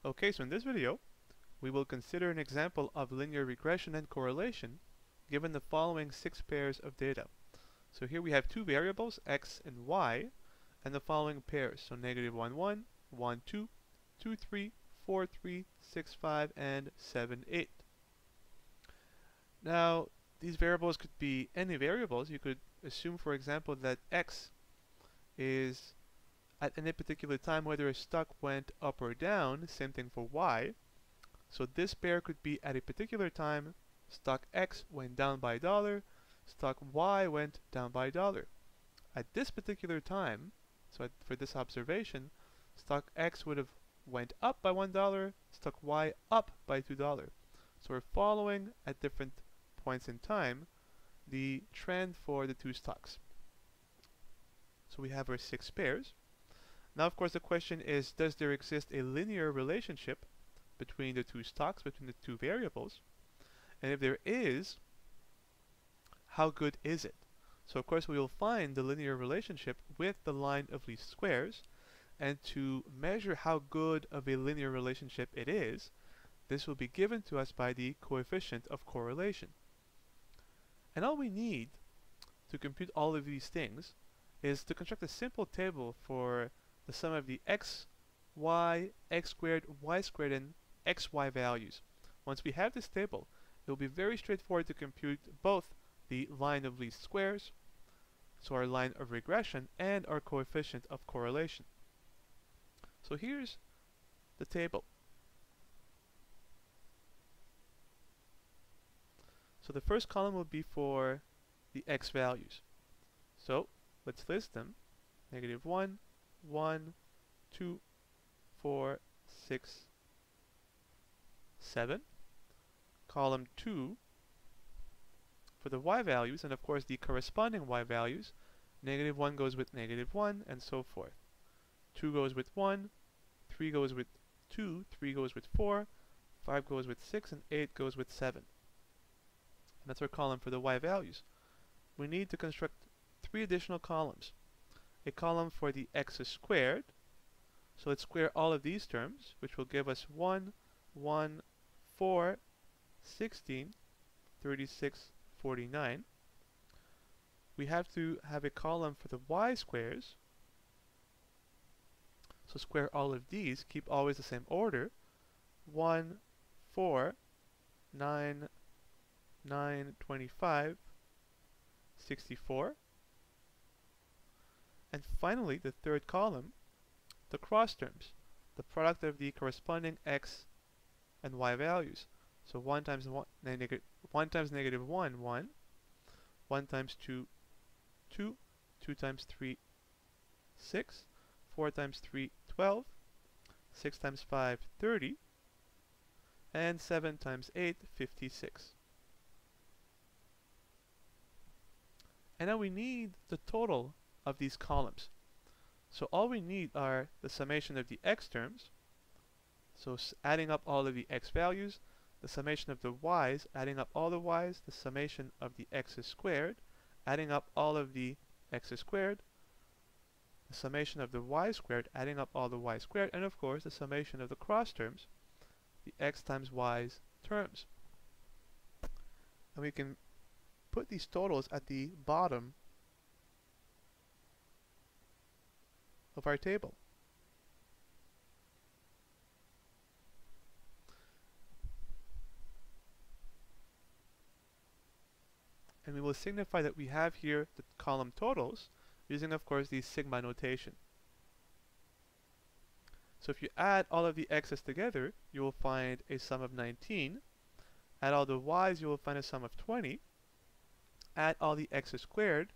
Okay, so in this video, we will consider an example of linear regression and correlation given the following 6 pairs of data. So here we have two variables, x and y, and the following pairs. So negative 1, 1, 1, 2, 2, 3, 4, 3, 6, 5, and 7, 8. Now, these variables could be any variables. You could assume, for example, that x is at any particular time whether a stock went up or down, same thing for y. So this pair could be at a particular time, stock X went down by $1, stock Y went down by $1. At this particular time, for this observation, stock X would have went up by $1, stock Y up by $2. So we're following at different points in time the trend for the two stocks. So we have our 6 pairs. Now, of course, the question is, does there exist a linear relationship between the two stocks, between the two variables? And if there is, how good is it? So, of course, we will find the linear relationship with the line of least squares. And to measure how good of a linear relationship it is, this will be given to us by the coefficient of correlation. And all we need to compute all of these things is to construct a simple table for the sum of the x, y, x squared, y squared, and xy values. Once we have this table, it will be very straightforward to compute both the line of least squares, so our line of regression, and our coefficient of correlation. So here's the table. So the first column will be for the x values. So let's list them. Negative 1, 1, 2, 4, 6, 7. Column 2 for the y values, and of course the corresponding y values. Negative 1 goes with negative 1, and so forth. 2 goes with 1, 3 goes with 2, 3 goes with 4, 5 goes with 6, and 8 goes with 7. And that's our column for the y values. We need to construct 3 additional columns. A column for the x's squared. So let's square all of these terms, which will give us 1, 1, 4, 16, 36, 49. We have to have a column for the y squares. So square all of these, keep always the same order. 1, 4, 9, 9, 25, 64. And finally, the third column, the cross terms, the product of the corresponding x and y values. So 1 times 1 times negative 1, 1. 1 times 2, 2. 2 times 3, 6. 4 times 3, 12. 6 times 5, 30. And 7 times 8, 56. And now we need the total of these columns. So all we need are the summation of the x terms, so adding up all of the x values, the summation of the y's, adding up all the y's, the summation of the x's squared, adding up all of the x's squared, the summation of the y squared, adding up all the y squared, and of course the summation of the cross terms, the x times y's terms. And we can put these totals at the bottom of our table. And we will signify that we have here the column totals using, of course, the sigma notation. So if you add all of the x's together, you will find a sum of 19. Add all the y's, you will find a sum of 20. Add all the x's squared,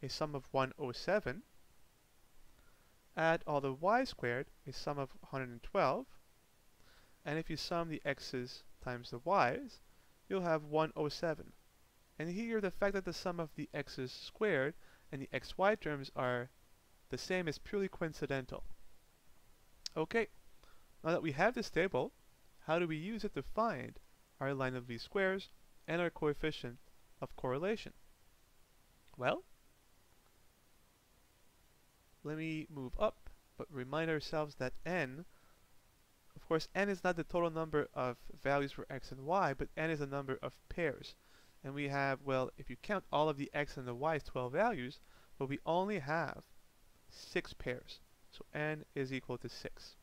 a sum of 107. Add all the y squared, a sum of 112. And if you sum the x's times the y's, you'll have 107. And here the fact that the sum of the x's squared and the xy terms are the same is purely coincidental. Okay, now that we have this table, how do we use it to find our line of least squares and our coefficient of correlation? Well, let me move up, but remind ourselves that n, of course, n is not the total number of values for x and y, but n is the number of pairs. And we have, well, if you count all of the x and the y's 12 values, but we only have 6 pairs. So n is equal to 6.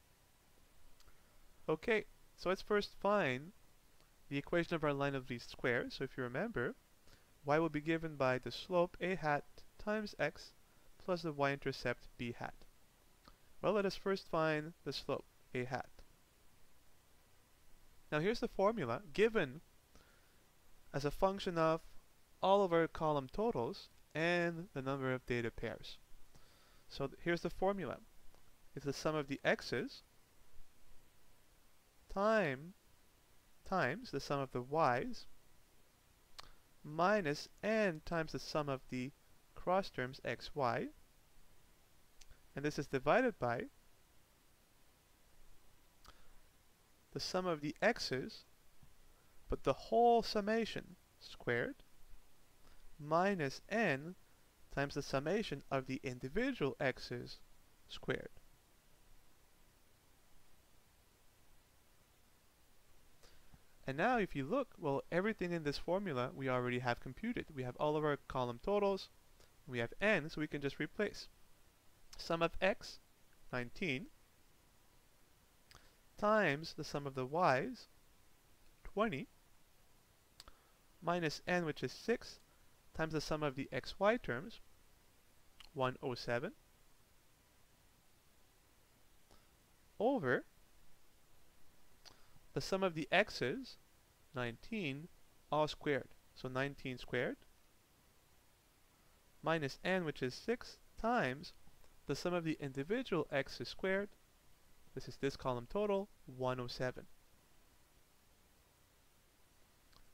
Okay, so let's first find the equation of our line of least squares. So if you remember, y will be given by the slope a hat times x plus the y-intercept b hat. Well, let us first find the slope a hat. Now here's the formula given as a function of all of our column totals and the number of data pairs. So here's the formula. It's the sum of the x's times the sum of the y's minus n times the sum of the cross terms x, y, and this is divided by the sum of the x's, but the whole summation squared, minus n times the summation of the individual x's squared. And now if you look, well, everything in this formula we already have computed. We have all of our column totals, we have n, so we can just replace. Sum of x, 19, times the sum of the y's, 20, minus n, which is 6, times the sum of the xy terms, 107, over the sum of the x's, 19, all squared. So 19 squared, minus n, which is 6, times the sum of the individual x's squared, this is this column total, 107.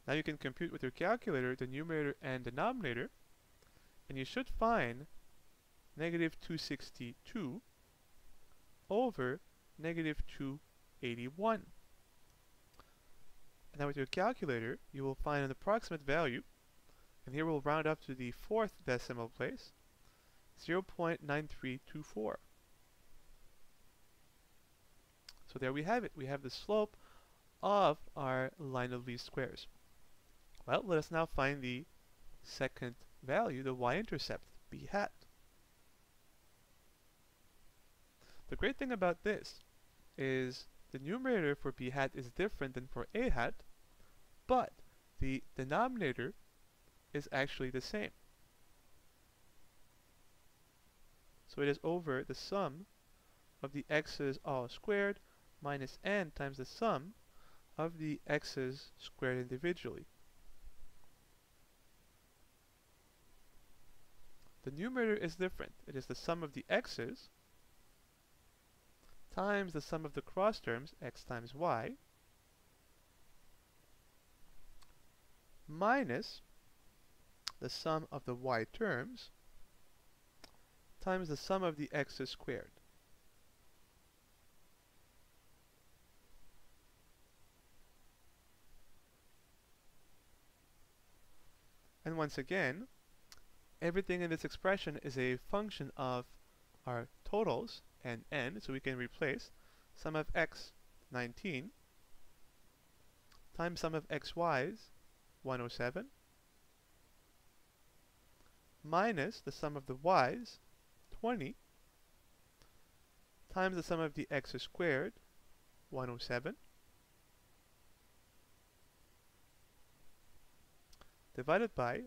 Now you can compute with your calculator the numerator and denominator, and you should find negative 262 over negative 281. And now with your calculator, you will find an approximate value, and here we'll round up to the 4th decimal place, 0.9324. So there we have it. We have the slope of our line of least squares. Well, let us now find the second value, the y-intercept, b hat. The great thing about this is the numerator for b hat is different than for a hat, but the denominator is actually the same. So it is over the sum of the x's all squared minus n times the sum of the x's squared individually. The numerator is different. It is the sum of the x's times the sum of the cross terms, x times y, minus the sum of the y terms times the sum of the x's squared. And once again, everything in this expression is a function of our totals and n, so we can replace sum of x, 19, times sum of xy's, 107, minus the sum of the y's, 20, times the sum of the x's squared, 107, divided by,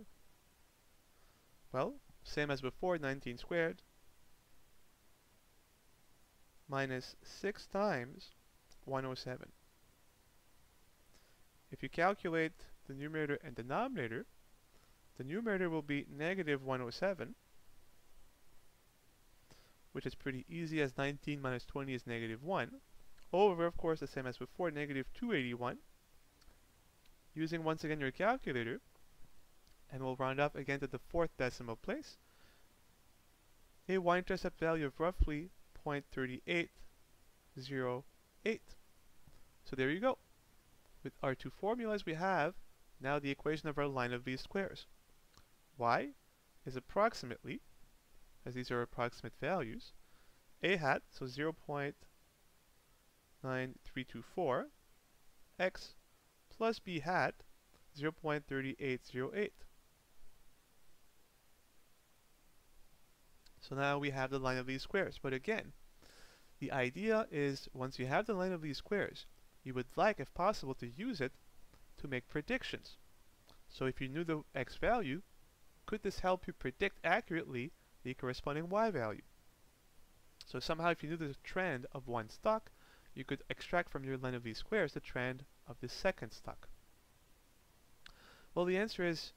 well, same as before, 19 squared, minus 6 times 107. If you calculate the numerator and denominator, the numerator will be negative 107, which is pretty easy as 19 minus 20 is negative 1, over, of course, the same as before, negative 281. Using once again your calculator, and we'll round up again to the 4th decimal place, a y-intercept value of roughly 0.3808. So there you go. With our two formulas, we have now the equation of our line of least squares. Y is approximately, as these are approximate values, a hat, so 0.9324, 0.9324 x plus b hat 0.3808. So now we have the line of least squares. But again, the idea is once you have the line of least squares, you would like, if possible, to use it to make predictions. So if you knew the x value, could this help you predict accurately the corresponding y value? So somehow if you knew the trend of one stock, you could extract from your line of least squares the trend of the second stock. Well, the answer is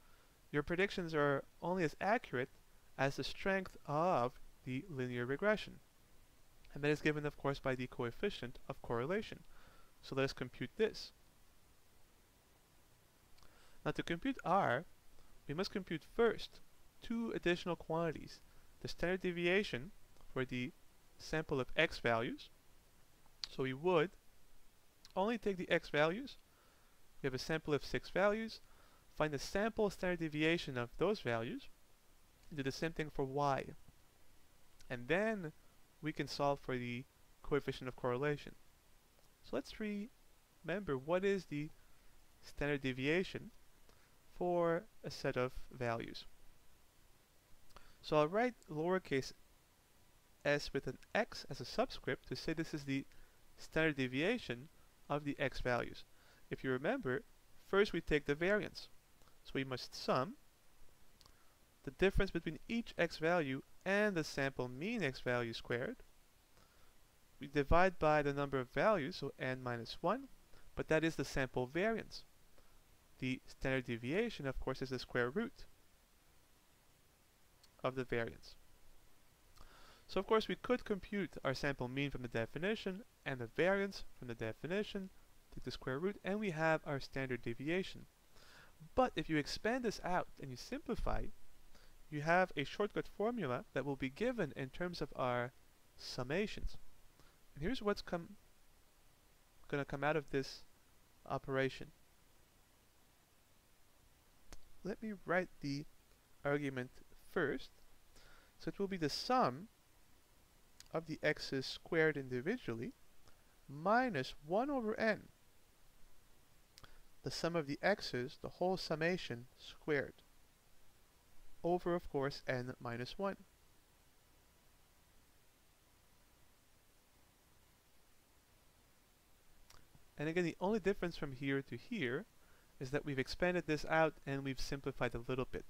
your predictions are only as accurate as the strength of the linear regression. And that is given, of course, by the coefficient of correlation. So let us compute this. Now to compute R, we must compute first two additional quantities. The standard deviation for the sample of x values. So we would only take the x values. We have a sample of 6 values. Find the sample standard deviation of those values. Do the same thing for y. And then we can solve for the coefficient of correlation. So let's remember what is the standard deviation for a set of values. So I'll write lowercase s with an x as a subscript to say this is the standard deviation of the x values. If you remember, first we take the variance. So we must sum the difference between each x value and the sample mean x value squared. We divide by the number of values, so n minus 1, but that is the sample variance. The standard deviation, of course, is the square root of the variance. So of course we could compute our sample mean from the definition and the variance from the definition, take the square root, and we have our standard deviation. But if you expand this out and you simplify, you have a shortcut formula that will be given in terms of our summations. And here's what's going to come out of this operation. Let me write the argument first. So it will be the sum of the x's squared individually minus 1 over n, the sum of the x's, the whole summation squared, over, of course, n minus 1. And again, the only difference from here to here is that we've expanded this out and we've simplified a little bit.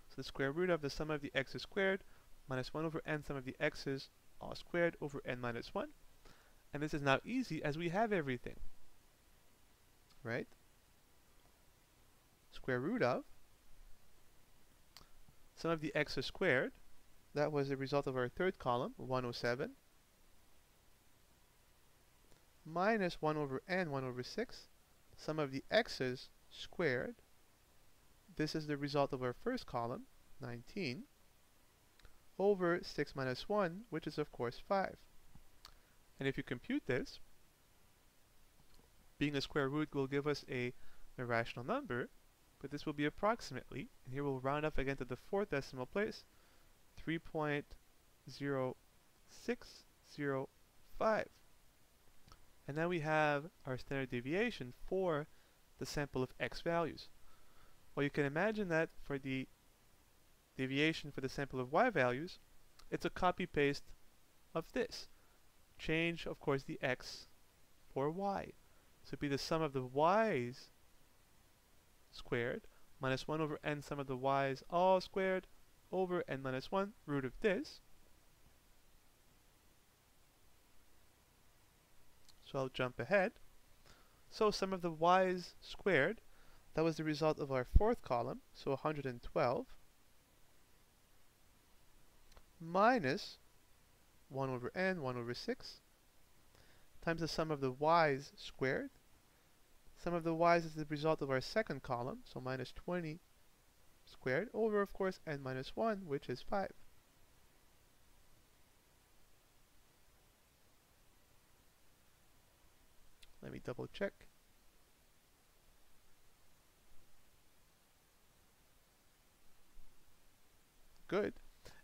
So the square root of the sum of the x's squared minus 1 over n sum of the x's all squared over n minus 1. And this is now easy as we have everything, right? Square root of sum of the x's squared, that was the result of our third column, 107, minus 1 over n, 1 over 6, sum of the x's squared, this is the result of our first column, 19, over 6 minus 1, which is of course 5. And if you compute this, being a square root will give us a irrational number, but this will be approximately, and here we'll round up again to the 4th decimal place, 3.0605. And now we have our standard deviation for the sample of x values. Well, you can imagine that for the deviation for the sample of y values, it's a copy-paste of this. Change, of course, the x for y. So it'd be the sum of the y's squared minus 1 over n sum of the y's all squared over n minus 1 root of this. So I'll jump ahead. So sum of the y's squared, that was the result of our 4th column, so 112, minus 1 over n, 1 over 6, times the sum of the y's squared. Sum of the y's is the result of our 2nd column, so minus 20 squared, over, of course, n minus 1, which is 5. Let me double check. Good.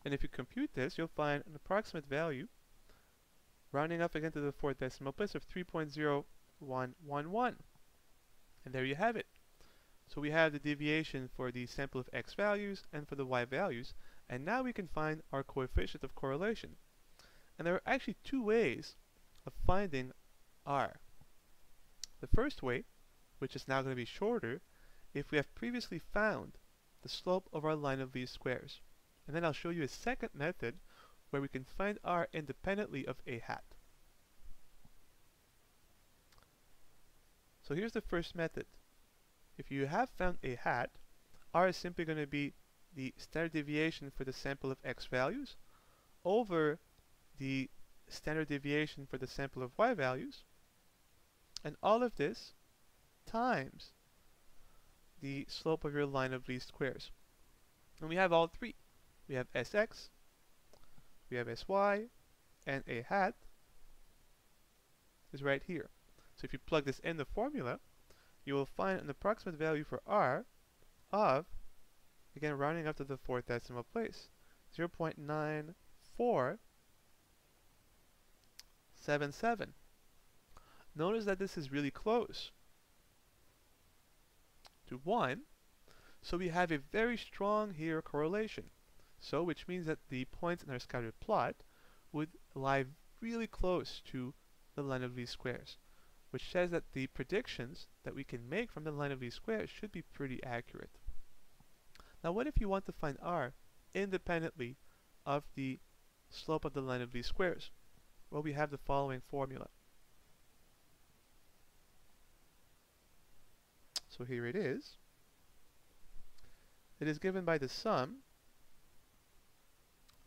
And if you compute this, you'll find an approximate value rounding up again to the fourth decimal place of 3.0111. And there you have it. So we have the deviation for the sample of x values and for the y values, and now we can find our coefficient of correlation. And there are actually two ways of finding r. The first way, which is now going to be shorter, if we have previously found the slope of our line of least squares. And then I'll show you a second method where we can find r independently of a hat. So here's the first method. If you have found a hat, r is simply going to be the standard deviation for the sample of x values over the standard deviation for the sample of y values, and all of this times the slope of your line of least squares. And we have all three. We have Sx, we have Sy, and a hat is right here. So if you plug this in the formula, you will find an approximate value for r of, again rounding up to the fourth decimal place, 0.9477. Notice that this is really close to 1, so we have a very strong here correlation. So which means that the points in our scattered plot would lie really close to the line of least squares, which says that the predictions that we can make from the line of least squares should be pretty accurate. Now what if you want to find r independently of the slope of the line of least squares? Well, we have the following formula. So here it is. It is given by the sum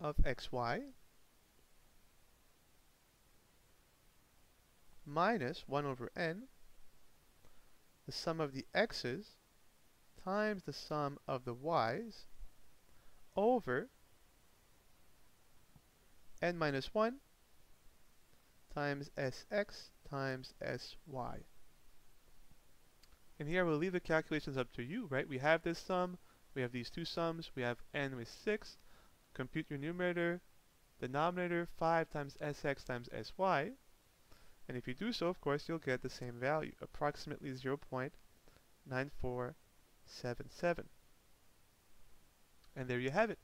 of xy minus 1 over n, the sum of the x's times the sum of the y's over n minus 1 times sx times sy. And here we'll leave the calculations up to you, right? We have this sum, we have these two sums, we have n with 6. Compute your numerator, denominator 5 times sx times sy. And if you do so, of course, you'll get the same value, approximately 0.9477. And there you have it.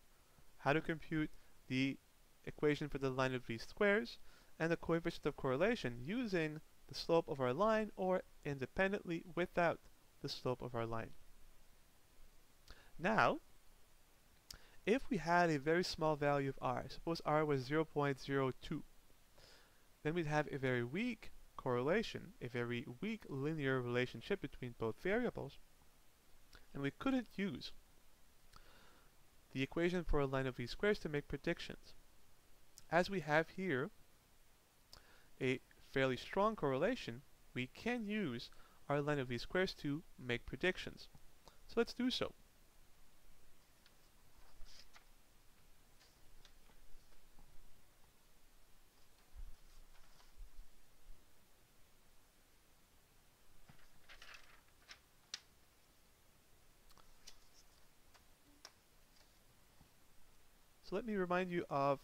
How to compute the equation for the line of least squares and the coefficient of correlation using the slope of our line or independently without the slope of our line. Now, if we had a very small value of r, suppose r was 0.02, then we'd have a very weak correlation, a very weak linear relationship between both variables, and we couldn't use the equation for a line of least squares to make predictions. As we have here a fairly strong correlation, we can use our line of least squares to make predictions. So let's do so. So let me remind you of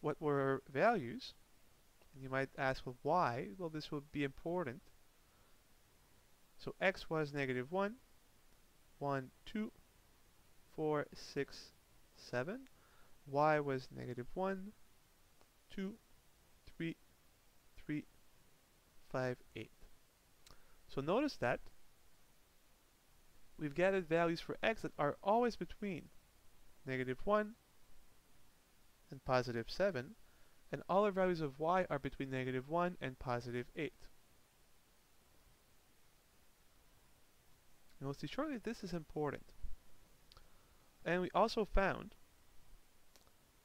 what were our values. And you might ask, well, why? Well, this will be important. So x was negative 1, 1, 2, 4, 6, 7. Y was negative 1, 2, 3, 3, 5, 8. So notice that we've gathered values for x that are always between negative 1 and positive 7, and all our values of y are between negative 1 and positive 8. And we'll see shortly this is important. And we also found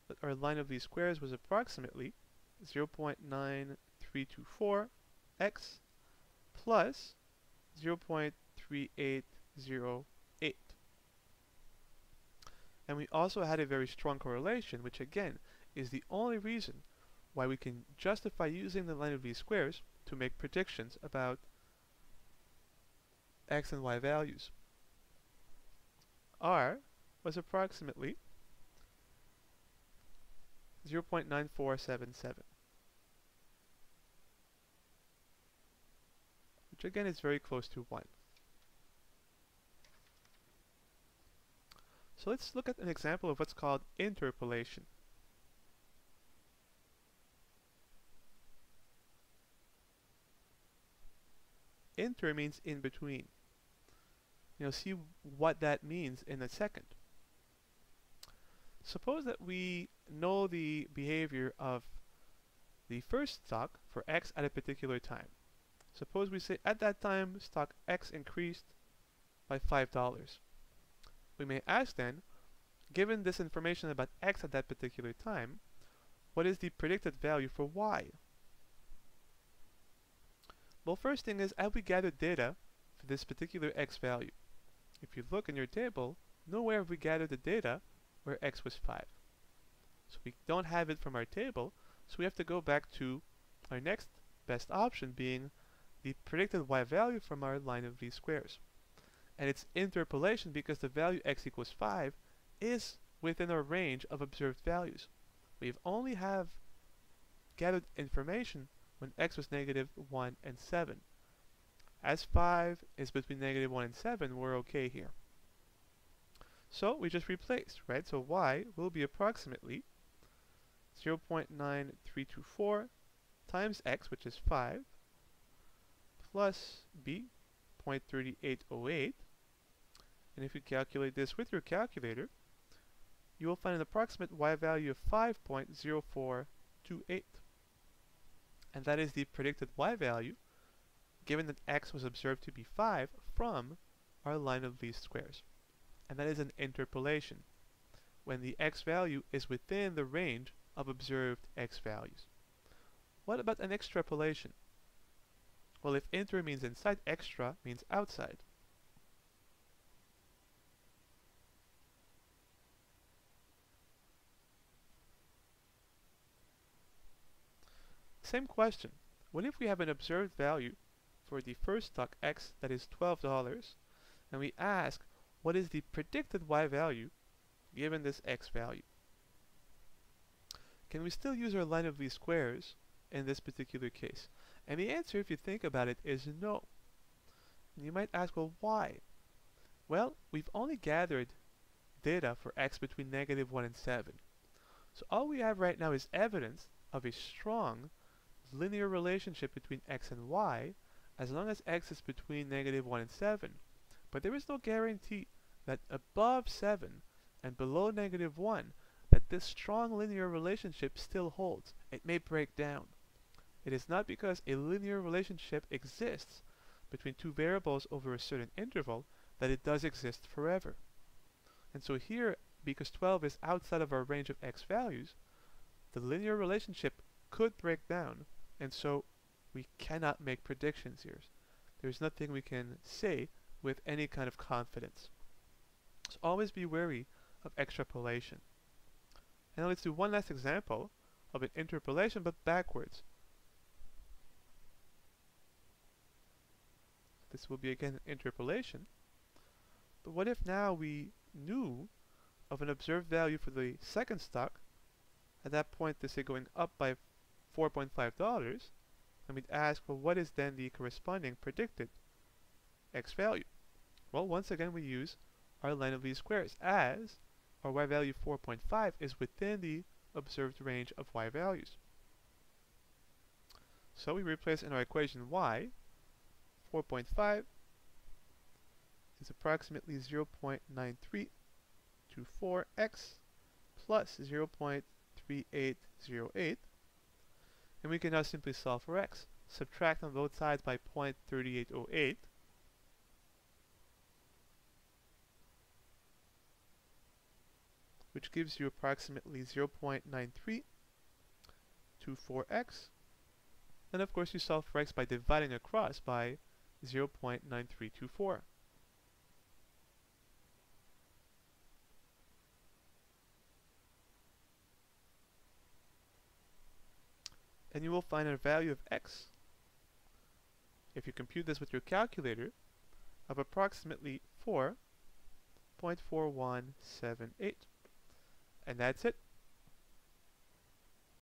that our line of least squares was approximately 0.9324 x plus 0.3808. And we also had a very strong correlation, which again is the only reason why we can justify using the line of least squares to make predictions about x and y values. R was approximately 0.9477, which again is very close to 1. So let's look at an example of what's called interpolation. Inter means in between. You'll see what that means in a second. Suppose that we know the behavior of the first stock for x at a particular time. Suppose we say at that time stock x increased by $5. We may ask then, given this information about x at that particular time, what is the predicted value for y? Well, first thing is, as we gather data for this particular x value, if you look in your table, nowhere have we gathered the data where x was 5. So we don't have it from our table, so we have to go back to our next best option, being the predicted y value from our line of least squares. And it's interpolation because the value x equals 5 is within our range of observed values. We've only have gathered information when x was negative 1 and 7. As 5 is between negative 1 and 7, we're okay here. So we just replaced, right? So y will be approximately 0.9324 times x, which is 5, plus b, 0.3808. And if you calculate this with your calculator, you will find an approximate y value of 5.0428. And that is the predicted y value, given that x was observed to be 5 from our line of least squares. And that is an interpolation, when the x value is within the range of observed x values. What about an extrapolation? Well, if inter means inside, extra means outside. Same question. What if we have an observed value for the first stock x that is $12, and we ask what is the predicted y value given this x value? Can we still use our line of least squares in this particular case? And the answer, if you think about it, is no. And you might ask, well, why? Well, we've only gathered data for x between negative 1 and 7. So all we have right now is evidence of a strong linear relationship between x and y as long as x is between negative 1 and 7. But there is no guarantee that above 7 and below negative 1 that this strong linear relationship still holds. It may break down. It is not because a linear relationship exists between two variables over a certain interval that it does exist forever. And so here, because 12 is outside of our range of x values, the linear relationship could break down, and so we cannot make predictions here. There's nothing we can say with any kind of confidence. So always be wary of extrapolation. And now let's do one last example of an interpolation, but backwards. This will be again an interpolation. But what if now we knew of an observed value for the second stock, at that point they say going up by $4.5, and we'd ask, well, what is then the corresponding predicted x value? Well, once again we use our line of least squares, as our y value 4.5 is within the observed range of y values. So we replace in our equation y, 4.5 is approximately 0.9324x plus 0.3808, and we can now simply solve for x. Subtract on both sides by 0.3808, which gives you approximately 0.9324x, and of course you solve for x by dividing across by 0.9324. And you will find a value of x, if you compute this with your calculator, of approximately 4.4178. And that's it.